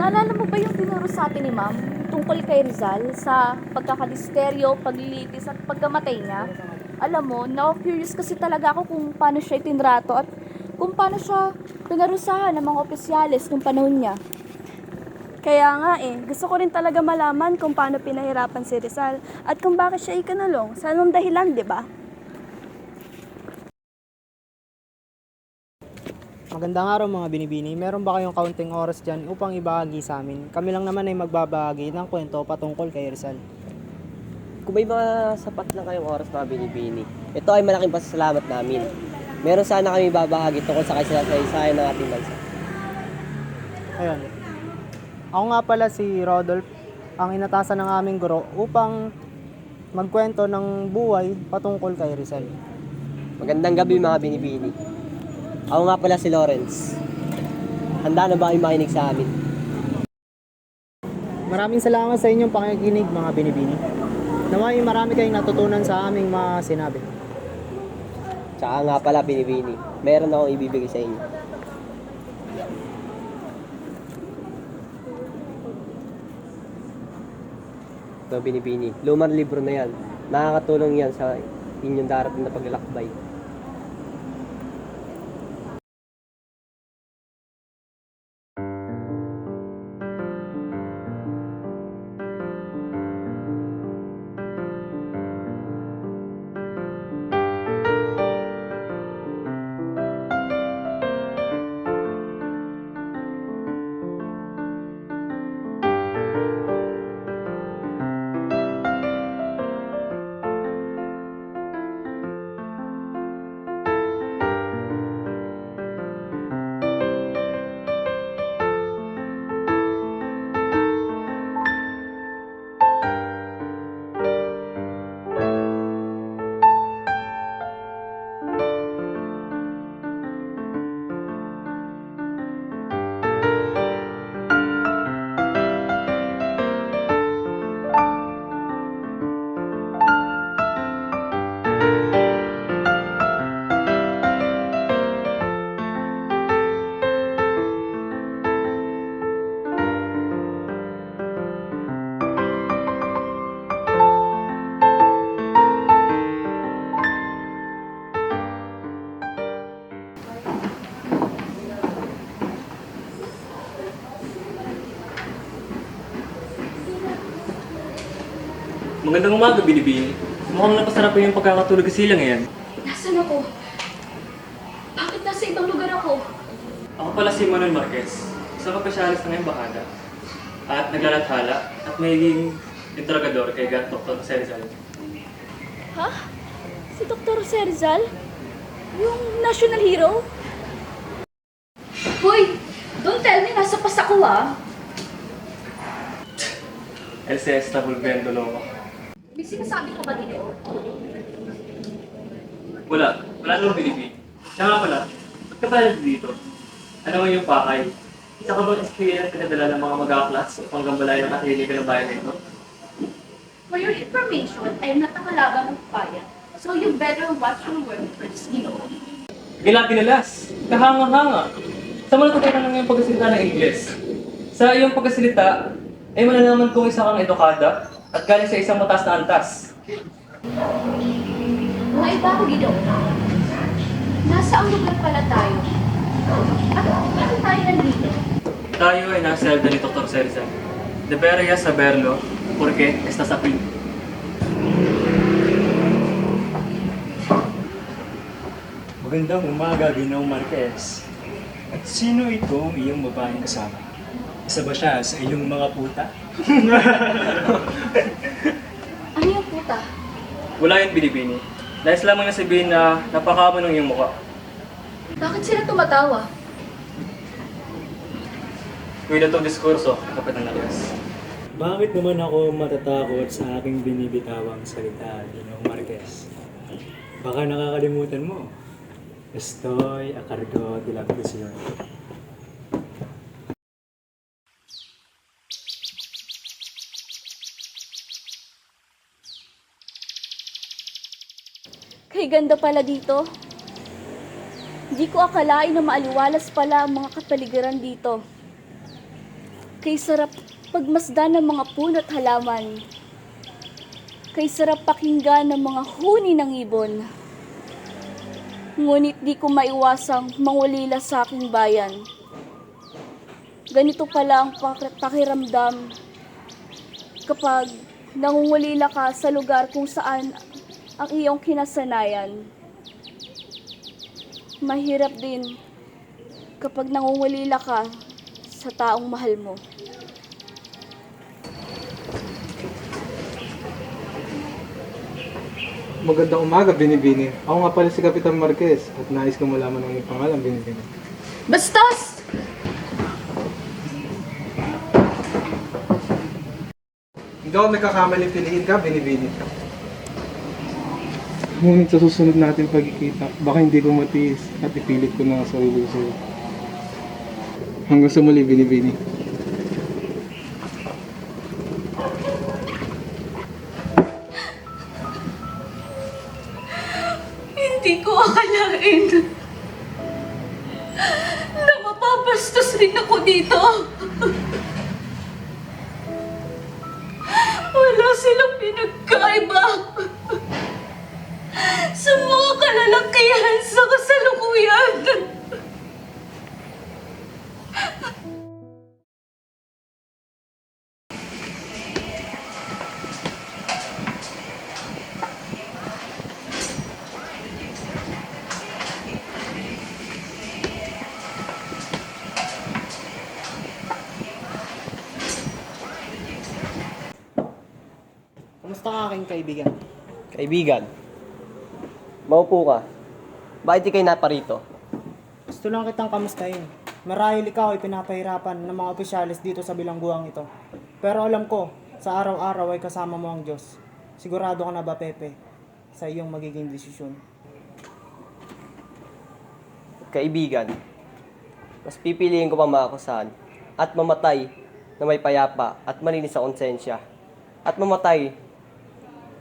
Naalala mo ba yung tinuro sa atin ni ma'am tungkol kay Rizal sa pagkakalisteryo, paglilitis at pagkamatay niya? Alam mo, na-curious kasi talaga ako kung paano siya itinrato at kung paano siya pinarusahan ng mga opisyales nung panahon niya. Kaya nga gusto ko rin talaga malaman kung paano pinahirapan si Rizal at kung bakit siya ikinulong. Sa anong dahilan, di ba? Magandang araw mga binibini. Meron ba kayong kaunting oras dyan upang ibahagi sa amin? Kami lang naman ay magbabahagi ng kwento patungkol kay Rizal. Kung may mga sapat lang kayong oras mga binibini, ito ay malaking pasasalamat namin. Meron sana kami babahagi tungkol sa kasaysayan ng ating bansa. Ayun. Ako nga pala si Rodolph, ang inatasan ng aming guro upang magkwento ng buhay patungkol kay Rizal. Magandang gabi mga binibini. Ako nga pala si Lawrence. Handa na ba kayo makinig sa amin? Maraming salamat sa inyong pakikinig mga binibini. Naway marami kayong natutunan sa aming mga sinabi. Tsaka nga pala binibini, meron akong ibibigay sa inyo. Ito binibini, lumang libro na yan. Nakakatulong yan sa inyong darating na paglalakbay. Magandang umaga, Binibini. Mukhang napasarap yung pagkakatulog kasi sila ngayon. Nasaan ako? Bakit nasa ibang lugar ako? Ako pala si Manuel Marquez, isang kapasyalis ng embahada at naglalathala at magiging interrogador kay Dr. Serizal. Ha? Si Dr. Serzal? Yung national hero? Hoy! Don't tell me nasa pas ako LCS na Volviendo Loco. May sinasabi ka ba dito? Wala naman Binibini. Siya nga pala, ba't ka pala dito? Ano mo yung pakay? Isa ka bang SPA na pinadala ng mga mag-aklas upang gambalayan ng katahimikan ng bayan nito? For your information, I am not a kalaban ng bayan. So you better watch your word first, Gila pinalas! Kahanga-hanga! Sa mga natutunan ng iyong pagkasalita ng Ingles. Sa iyong pagkasalita, ay malalaman kung isa kang edukada at galing sa isang mataas na antas. May iba ako dito. Nasa ang lugar pala tayo. At bakit tayo nandito? Tayo ay nasa selda ni Dr. Serizal. Debería saberlo porque estás aquí. Magandang umaga, Ginoong Marquez. At sino itong iyong babaeng kasama? Isa ba siya sa iyong mga puta? Ano yung puta? Wala yung Binibini. Nais lamang na sabihin na napakamo ng iyong mukha. Bakit sila tumatawa? Kuya itong diskurso, Kapitan Alias. Bakit naman ako matatakot sa aking binibitawang salita, Ginoong Marquez? Baka nakakalimutan mo. Estoy a cargo de la prisión. Kay ganda pala dito. Hindi ko akalain na maaliwalas pala ang mga kapaligiran dito. Kay sarap pagmasdan ng mga puno at halaman. Kay sarap pakinggan ng mga huni ng ibon. Ngunit di ko maiwasang mangulila sa aking bayan. Ganito pala ang pakiramdam kapag nangungulila ka sa lugar kung saan ang iyong kinasanayan. Mahirap din kapag nangungulila ka sa taong mahal mo. Magandang umaga, Binibini. Ako nga pala si Kapitan Marquez at nais ko malaman ang iyong pangalan, Binibini. Bastos! Hindi ako nagkakamali, piliin ka, Binibini. Ngunit sa susunod natin pagkikita, baka hindi ko matiis at ipilit ko na ang sarili ko sa'yo. Hanggang sa muli, Binibini. Hindi ko akalain na mapapastos rin ako dito. Wala silang pinagkaiba sa mga kalalakihan sa kasalukuyan. Kamusta ka aking kaibigan? Kaibigan, maupo ka. Bakit di kayo naparito? Gusto lang kitang kamustahin. Marahil ikaw ay pinapahirapan ng mga opisyalis dito sa bilangguang ito. Pero alam ko, sa araw-araw ay kasama mo ang Diyos. Sigurado ka na ba, Pepe, sa iyong magiging desisyon? Kaibigan, mas pipiliin ko pa maakusahan at mamatay na may payapa at malinis sa konsensya. At mamatay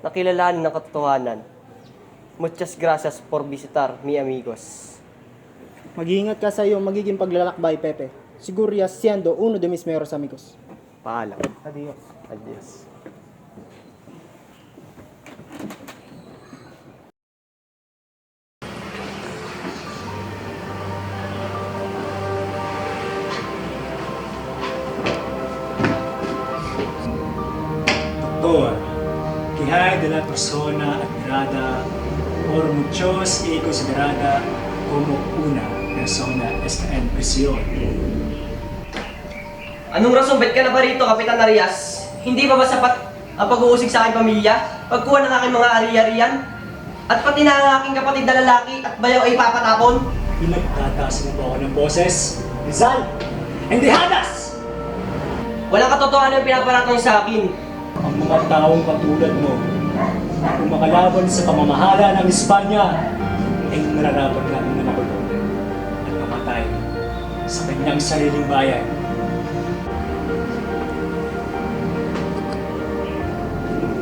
na kilalanin ng katotohanan. Muchas gracias por visitar, mi amigos. Mag-iingat ka sa iyong magiging paglalakbay, Pepe. Siguria siendo uno de mis mejores amigos. Paalam. Adios. Adios. Doctor, que hay de la persona admirada por muchos y considerada como una persona está en prisión. Anong rason ba't ka na ba rito, Kapitan Arias? Hindi ba sapat ang pag-uusig sa aking pamilya? Pagkuha ng aking mga ari-arian? At pati na ang aking kapatid na lalaki at bayaw ay papatapon? Pinagtataas mo ba ako ng boses? Rizal! Hindi hadas! Walang katotohanan ang pinaparatang sa akin. Ang mga taong katulad mo, kung makalaban sa pamamahala ng Espanya, ay nararapat namin na makulong at mamatay sa kanyang sariling bayan.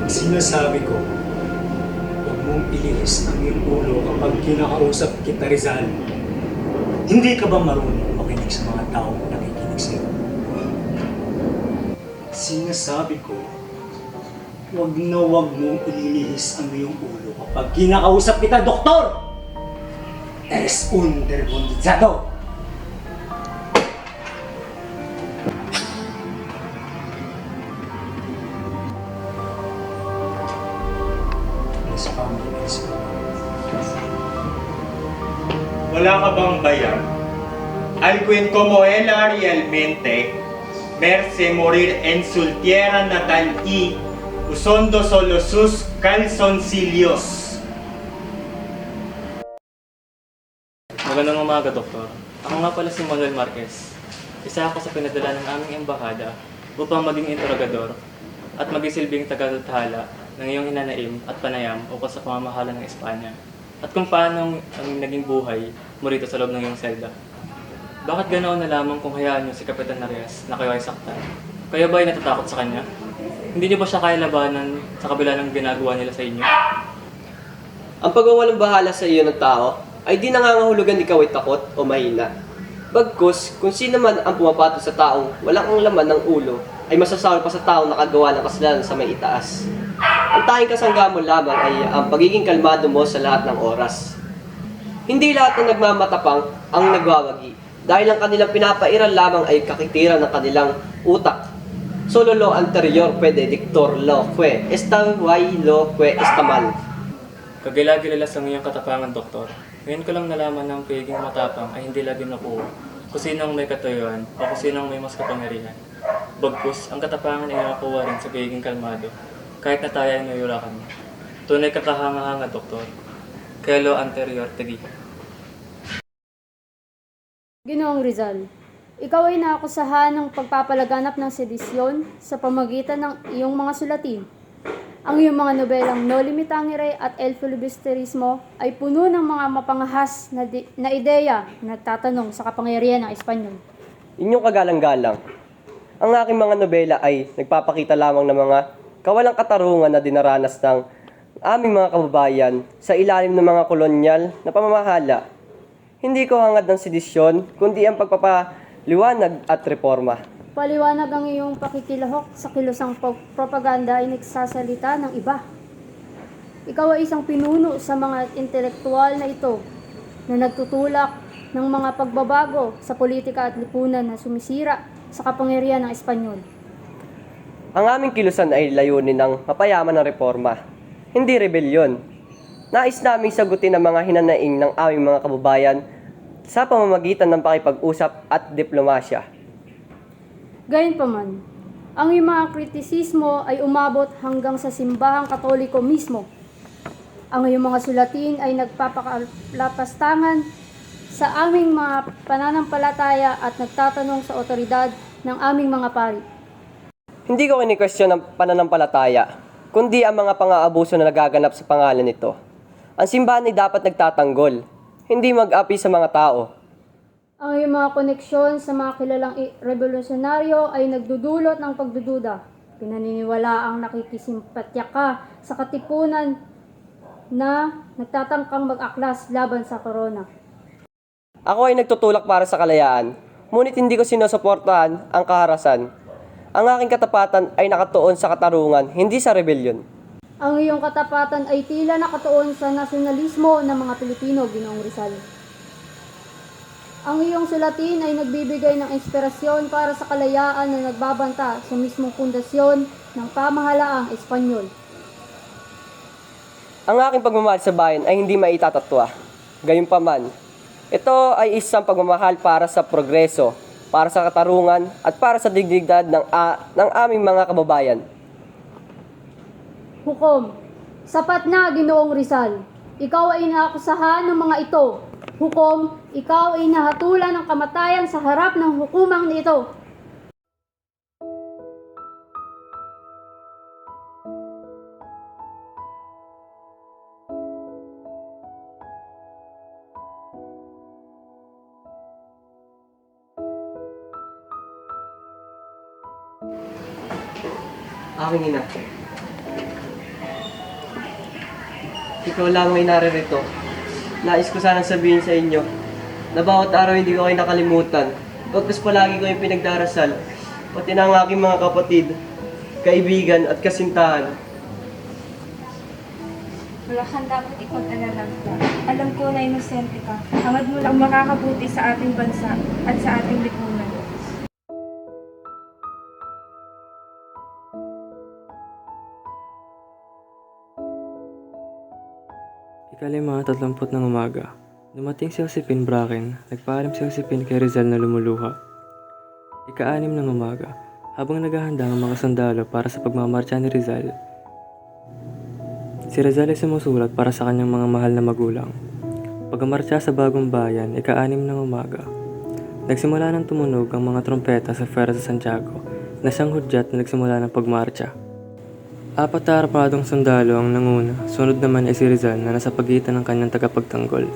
Ang sinasabi ko, huwag mong ilihis ang iyong ulo kapag kinakausap kita, Rizal. Hindi ka ba marunong makinig sa mga taong nakikinig sa iyo? Sinasabi ko, huwag na huwag mong ililihis ang iyong ulo kapag kinakausap kita, Doktor! Eres un derbondizado! Wala ka bang bayan? Alguien como él realmente merece morir en su tierra natal y usando solo sus calzoncillos. Magandang umaga, Doktor. Ako nga pala si Manuel Marquez. Isa ako sa pinadala ng aming embahada upang maging interogador at magisilbing tagalathala ng iyong hinanaim at panayam ukol sa pamamahala ng Espanya at kung paano ang naging buhay mo rito sa loob ng iyong selda. Bakit ganoon na lamang kung hayaan niyo si Kapitan Arias na kayo ay saktan? Kayo ba ay natatakot sa kanya? Hindi niyo ba siya kaya labanan sa kabila ng ginagawa nila sa inyo? Ang pagwawalang bahala sa iyo ng tao ay di nangangahulugan ikaw ay takot o mahina. Bagkus, kung sino man ang pumapato sa taong walang ang laman ng ulo, ay masasabi pa sa taong nakagawa ng kasalanan sa may itaas. Ang tanging kasangga mo lamang ay ang pagiging kalmado mo sa lahat ng oras. Hindi lahat ng nagmamatapang ang nagwawagi, dahil ang kanilang pinapairal lamang ay kakitiran ng kanilang utak. Solo lo anterior pwede dictor lo que esta y lo que esta mal. Kagila-gilalas ang iyong katapangan, Doktor. Ngayon ko lang nalaman na ang pagiging matapang ay hindi lagi nakuha kung sino ang may katuyuan o kung sino ang may mas kapangyarihan. Bagkus, ang katapangan ay nakakuha rin sa pagiging kalmado, kahit na tayo ay nayulakan mo. Tunay ka kahanga-hanga, Doktor. Kaya lo anterior tegi. Ginoong Rizal, ikaw ay naakusahan ng pagpapalaganap ng sedisyon sa pamagitan ng iyong mga sulatin. Ang iyong mga nobelang No Limitangere at El Filibusterismo ay puno ng mga mapangahas na ideya na nagtatanong sa kapangyarihan ng Espanyol. Inyong kagalang-galang, ang aking mga nobela ay nagpapakita lamang ng mga kawalang katarungan na dinaranas ng aming mga kababayan sa ilalim ng mga kolonyal na pamamahala. Hindi ko hangad ng sedisyon, kundi ang pagpapaliwanag at reforma. Paliwanag ang iyong pakikilahok sa kilusang propaganda ay nagsasalita ng iba. Ikaw ay isang pinuno sa mga intelektual na ito na nagtutulak ng mga pagbabago sa politika at lipunan na sumisira sa kapangyarihan ng Espanyol. Ang aming kilusan ay layunin ng mapayaman ng reforma, hindi rebelyon. Nais naming sagutin ang mga hinanaing ng aming mga kababayan sa pamamagitan ng pakipag-usap at diplomasya. Gayunpaman, ang iyong mga kritisismo ay umabot hanggang sa simbahang katoliko mismo. Ang iyong mga sulatin ay nagpapakalapastangan sa aming mga pananampalataya at nagtatanong sa otoridad ng aming mga pari. Hindi ko kini-question ang pananampalataya, kundi ang mga pang-aabuso na nagaganap sa pangalan nito. Ang simbahan ay dapat nagtatanggol, hindi mag-api sa mga tao. Ang iyong mga koneksyon sa mga kilalang revolusyonaryo ay nagdudulot ng pagdududa. Pinaniniwala ang nakikisimpatya ka sa katipunan na nagtatangkang mag-aklas laban sa korona. Ako ay nagtutulak para sa kalayaan, ngunit hindi ko sinusuportahan ang kaharasan. Ang aking katapatan ay nakatuon sa katarungan, hindi sa rebelyon. Ang iyong katapatan ay tila nakatuon sa nasyonalismo ng mga Pilipino, Ginoong Rizal. Ang iyong sulatin ay nagbibigay ng inspirasyon para sa kalayaan na nagbabanta sa mismong pundasyon ng pamahalaang Espanyol. Ang aking pagmamahal sa bayan ay hindi maitatatwa. Gayunpaman, ito ay isang pagmamahal para sa progreso, para sa katarungan, at para sa dignidad ng aming mga kababayan. Hukom, sapat na, Ginoong Rizal. Ikaw ay naakusahan ng mga ito. Hukom, ikaw ay nahatulan ng kamatayan sa harap ng hukumang ito. Aking ina, ikaw lamang ay naririto. Nais ko sanang sabihin sa inyo na bawat araw hindi ko kayo nakalimutan. Pagkas palagi ko yung pinagdarasal, pati na ang aking mga kapatid, kaibigan at kasintahan. Wala kang dapat ipag-alala. Alam ko na inosente ka. Hangad mo lang makakabuti sa ating bansa at sa ating lipunan. Ikalima 30 ng umaga. Dumating si Josephine Bracken. Nagpaalam si Josephine kay Rizal na lumuluha. Ika-6 ng umaga. Habang naghahanda ang mga sundalo para sa pagmamarcha ni Rizal, si Rizal ay sumusulat para sa kanyang mga mahal na magulang. Pagmarcha sa bagong bayan, ika-6 ng umaga. Nagsimula ng tumunog ang mga trompeta sa Fuera sa Santiago na siyang hudyat na nagsimula ng pagmarcha. 4 na armadong sundalo ang nanguna, sunod naman ay si Rizal na nasa pagitan ng kanyang tagapagtanggol.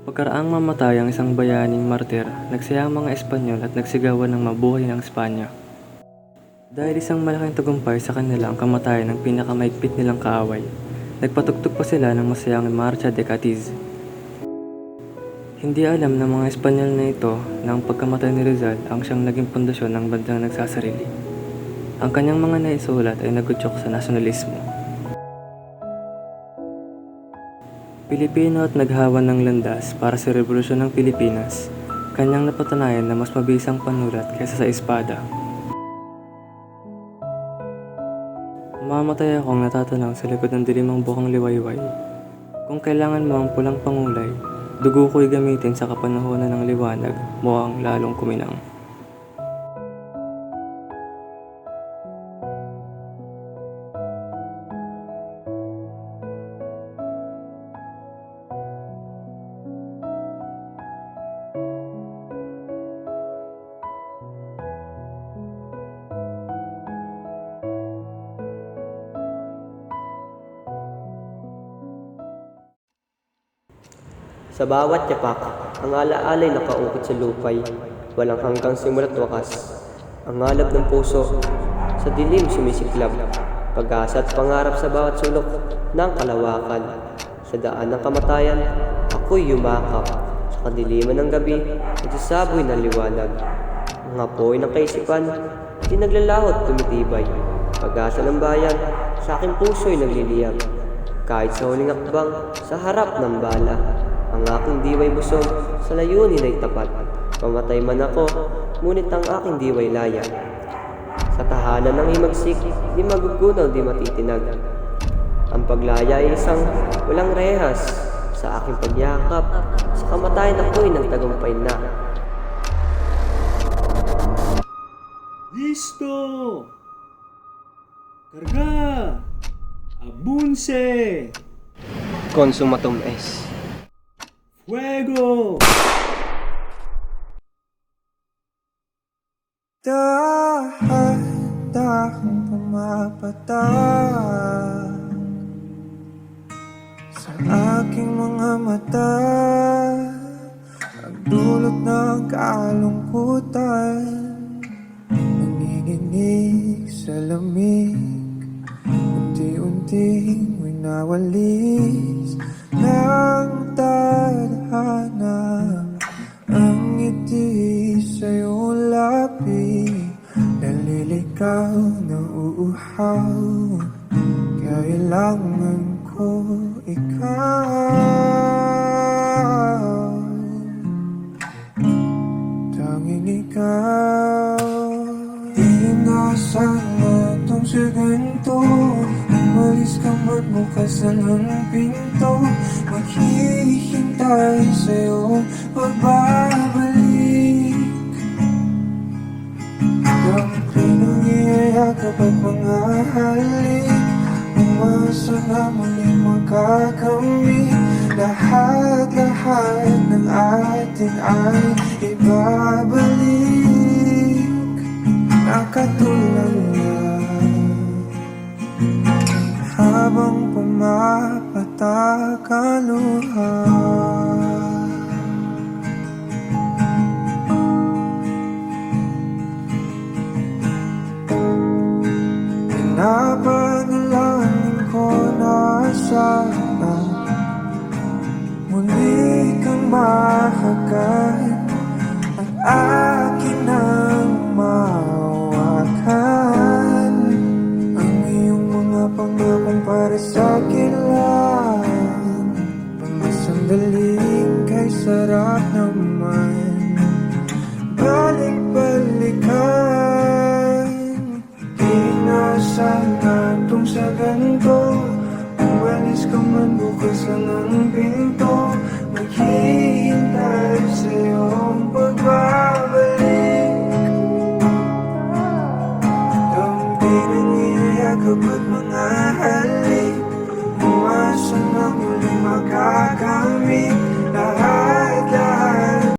Pagkaraang mamatay ang isang bayaning martir, nagsaya ang mga Espanyol at nagsigawan ng mabuhay ng Espanya. Dahil isang malaking tagumpay sa kanila ang kamatayan ng pinakamaigpit nilang kaaway, nagpatugtog pa sila ng masayang Marcha de Cadiz. Hindi alam ng mga Espanyol na ito na ang pagkamatay ni Rizal ang siyang naging pundasyon ng bansang nagsasarili. Ang kanyang mga naisulat ay nagutyok sa nasyonalismo. Pilipino at naghawan ng landas para sa revolusyon ng Pilipinas, kanyang napatunayan na mas mabisang panulat kaysa sa espada. Mamatay akong natatanang sa likod ng dilimang bukang liwayway. Kung kailangan mo ang pulang pangulay, dugo ko'y gamitin sa kapanahonan ng liwanag mo ang lalong kuminang. Sa bawat yapak, ang alaala'y nakaukit sa lupay, walang hanggang simula't wakas. Ang alab ng puso, sa dilim sumisiklab, pag-asa at pangarap sa bawat sulok ng kalawakan. Sa daan ng kamatayan, ako'y yumakap. Sa kadiliman ng gabi, nagsasaboy ng liwanag. Ang apoy ng kaisipan, di naglalahot tumitibay. Pag-asa ng bayan, sa aking puso'y nagliliyab. Kahit sa huling akbang, sa harap ng bala, ang aking diway busog, sa layunin ay tapat. Mamatay man ako, ngunit ang aking diway laya. Sa tahanan ng himagsik, di magugunaw, di matitinag. Ang paglaya ay isang walang rehas. Sa aking pagyakap, sa kamatayan ako'y nagtagumpay na. Listo! Karga! Abunse! Consumatum es. Fuego! Dahan-dahang pumapatak sa aking mga mata, ang dulot ng kalungkutan, nanginginig sa lamig, unti-unting winawalis ng tadhana. Ang ngiti sa'yo lapi, naliligaw na uuhaw. Kailangan ko ikaw, tanging ikaw. Di na sana itong sa ganito, umalis ka man bukas ng pinto. Maghihintay sa'yo pagbabalik. Dami pinong iyayakap at mga halik, umasa na muling magkakamit. Lahat-lahat ng atin ay ibabalik na katulad na habang pumapatak ang luha. Pinapanalangin ko na sana muli kang mahagan at akin ang mahawakan. Ang iyong mga pangakong para sa akin lang, mga sandaling kay sarap naman balik-balikan. Di na sana itong sa ganito, umalis ka man bukas lang ang pinto.